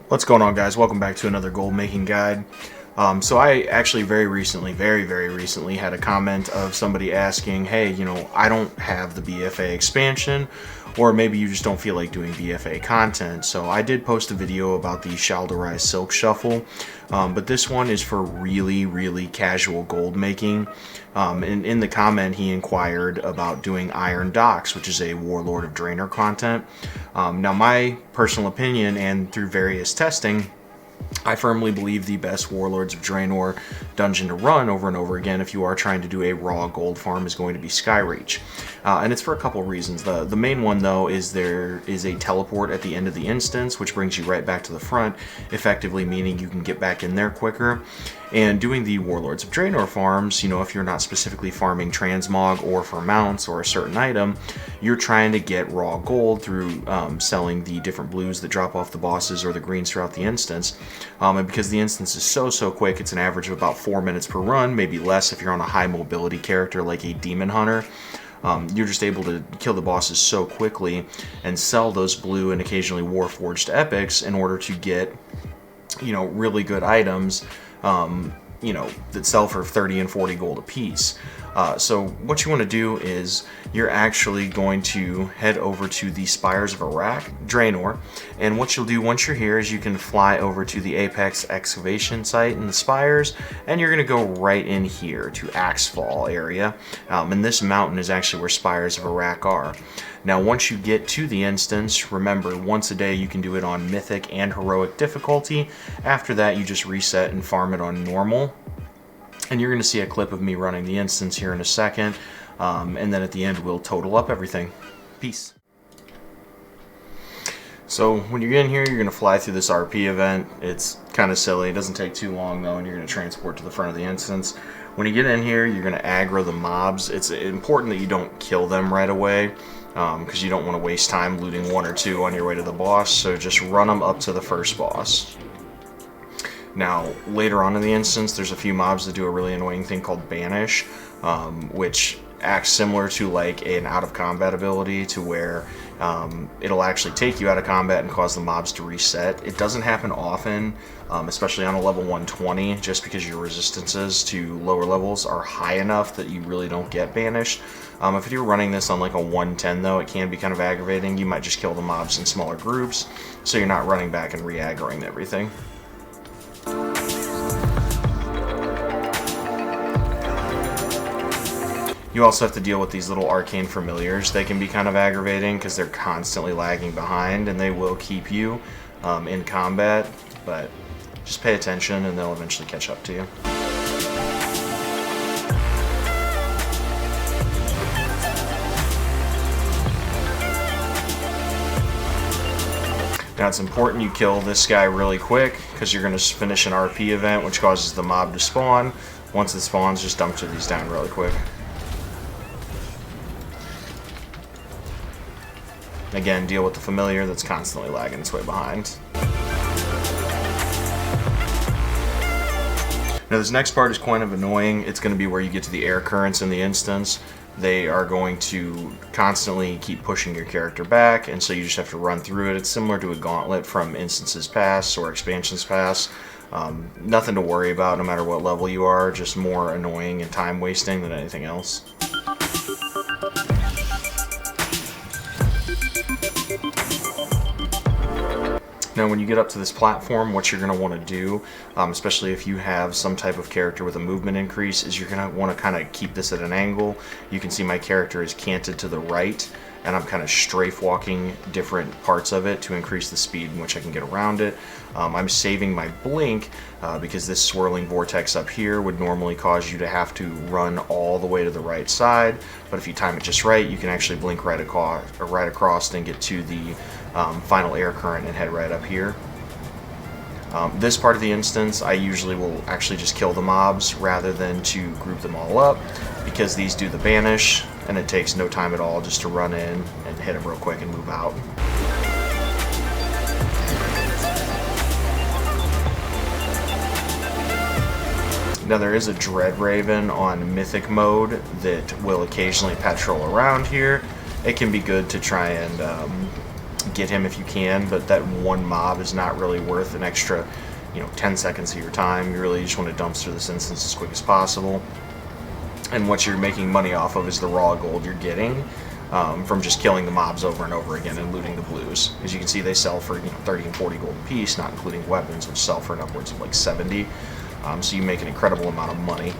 What's going on, guys? Welcome back to another gold making guide. So I actually very recently had a comment of somebody asking, hey, I don't have the BFA expansion, or maybe you just don't feel like doing BFA content. So I did post a video about the Shal'Darai Silk Shuffle, but this one is for really casual gold making. And in the comment, he inquired about doing Iron Docks, which is a Warlord of Draenor content. Now, my personal opinion, and through various testing, I firmly believe the best Warlords of Draenor dungeon to run over and over again if you are trying to do a raw gold farm is going to be Skyreach. And it's for a couple reasons. The main one, though, is there is a teleport at the end of the instance, which brings you right back to the front, effectively meaning you can get back in there quicker. And doing the Warlords of Draenor farms, if you're not specifically farming transmog or for mounts or a certain item, you're trying to get raw gold through selling the different blues that drop off the bosses or the greens throughout the instance. And because the instance is so quick, it's an average of about 4 minutes per run, maybe less if you're on a high mobility character like a demon hunter. You're just able to kill the bosses so quickly and sell those blue and occasionally warforged epics in order to get, really good items, that sell for 30 and 40 gold a piece. So what you want to do is you're actually going to head over to the Spires of Draenor, and what you'll do once you're here is you can fly over to the Apex excavation site in the Spires, and you're going to go right in here to Axefall area, and this mountain is actually where Spires of Arak are. Now, once you get to the instance, remember, once a day you can do it on Mythic and Heroic difficulty. After that, you just reset and farm it on Normal. And you're going to see a clip of me running the instance here in a second. And then at the end, we'll total up everything. Peace. So when you get in here, you're going to fly through this RP event. It's kind of silly. It doesn't take too long, though, and you're going to transport to the front of the instance. When you get in here, you're going to aggro the mobs. It's important that you don't kill them right away, because you don't want to waste time looting one or two on your way to the boss. So just run them up to the first boss. Now, later on in the instance, there's a few mobs that do a really annoying thing called Banish, which acts similar to like an out-of-combat ability, to where it'll actually take you out of combat and cause the mobs to reset. It doesn't happen often, especially on a level 120, just because your resistances to lower levels are high enough that you really don't get banished. If you're running this on like a 110, though, it can be kind of aggravating. You might just kill the mobs in smaller groups, so you're not running back and re-aggroing everything. You also have to deal with these little arcane familiars. They can be kind of aggravating because they're constantly lagging behind, and they will keep you in combat, but just pay attention and they'll eventually catch up to you. Now, it's important you kill this guy really quick because you're going to finish an RP event, which causes the mob to spawn. Once it spawns, just dump these down really quick. Again, deal with the familiar that's constantly lagging its way behind. Now, this next part is kind of annoying. It's going to be where you get to the air currents in the instance. They are going to constantly keep pushing your character back, and so you just have to run through it. It's similar to a gauntlet from Instances Pass or Expansions Pass. Nothing to worry about no matter what level you are, just more annoying and time wasting than anything else. Now, when you get up to this platform, what you're going to want to do, especially if you have some type of character with a movement increase, is you're going to want to kind of keep this at an angle. You can see my character is canted to the right, and I'm kind of strafe walking different parts of it to increase the speed in which I can get around it. I'm saving my blink because this swirling vortex up here would normally cause you to have to run all the way to the right side, but if you time it just right, you can actually blink right across and get to the final air current and head right up here. This part of the instance, I usually will actually just kill the mobs rather than to group them all up, because these do the banish, and it takes no time at all just to run in and hit them real quick and move out. Now, there is a Dread Raven on Mythic mode that will occasionally patrol around here. It can be good to try and get him if you can, but that one mob is not really worth an extra 10 seconds of your time. You really just want to dumpster this instance as quick as possible. And what you're making money off of is the raw gold you're getting from just killing the mobs over and over again and looting the blues. As you can see, they sell for 30 and 40 gold a piece, not including weapons, which sell for upwards of like 70. So you make an incredible amount of money.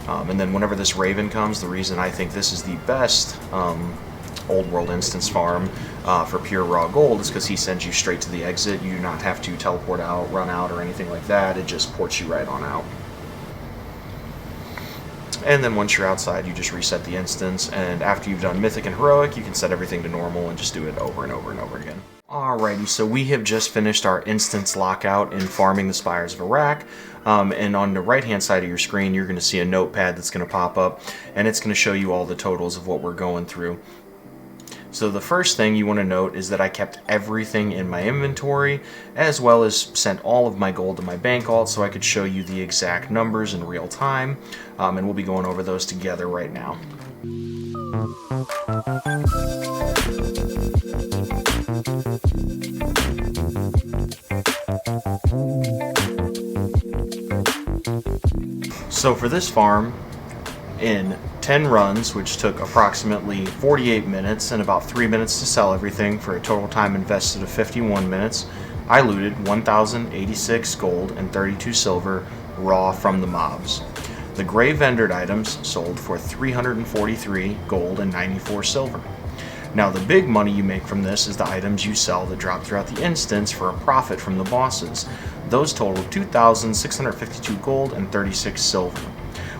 And then whenever this Raven comes, the reason I think this is the best old world instance farm for pure raw gold is because he sends you straight to the exit. You do not have to teleport out, run out, or anything like that. It just ports you right on out. And then once you're outside, you just reset the instance, and after you've done Mythic and Heroic, you can set everything to normal and just do it over and over and over again. Alrighty, so we have just finished our instance lockout in farming the Spires of Iraq, and on the right hand side of your screen you're going to see a notepad that's going to pop up, and it's going to show you all the totals of what we're going through. So the first thing you want to note is that I kept everything in my inventory, as well as sent all of my gold to my bank vault so I could show you the exact numbers in real time, and we'll be going over those together right now. So for this farm, in 10 runs, which took approximately 48 minutes and about 3 minutes to sell everything for a total time invested of 51 minutes, I looted 1,086 gold and 32 silver raw from the mobs. The gray vendored items sold for 343 gold and 94 silver. Now the big money you make from this is the items you sell that drop throughout the instance for a profit from the bosses. Those total 2,652 gold and 36 silver.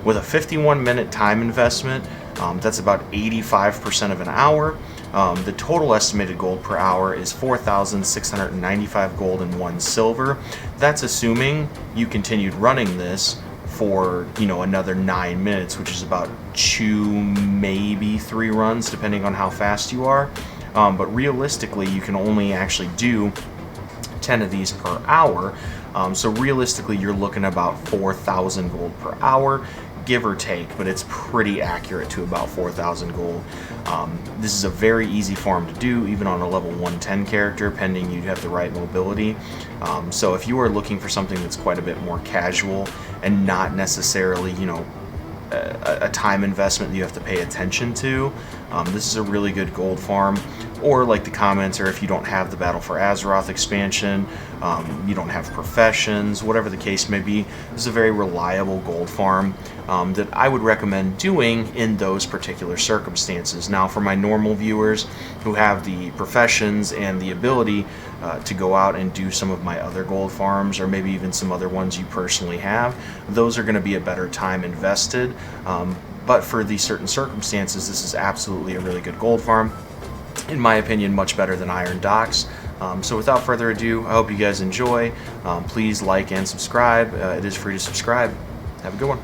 With a 51-minute time investment, that's about 85% of an hour. The total estimated gold per hour is 4,695 gold and 1 silver. That's assuming you continued running this for another 9 minutes, which is about 2, maybe 3 runs, depending on how fast you are. But realistically, you can only actually do 10 of these per hour. So realistically, you're looking at about 4,000 gold per hour, give or take, but it's pretty accurate to about 4,000 gold. This is a very easy farm to do, even on a level 110 character, pending you have the right mobility. So if you are looking for something that's quite a bit more casual and not necessarily, a time investment that you have to pay attention to, this is a really good gold farm. Or like the commenter, if you don't have the Battle for Azeroth expansion, you don't have professions, whatever the case may be, this is a very reliable gold farm that I would recommend doing in those particular circumstances. Now for my normal viewers who have the professions and the ability to go out and do some of my other gold farms, or maybe even some other ones you personally have, those are going to be a better time invested. But for these certain circumstances, this is absolutely a really good gold farm. In my opinion, much better than Iron Docks. So without further ado, I hope you guys enjoy. Please like and subscribe. It is free to subscribe. Have a good one.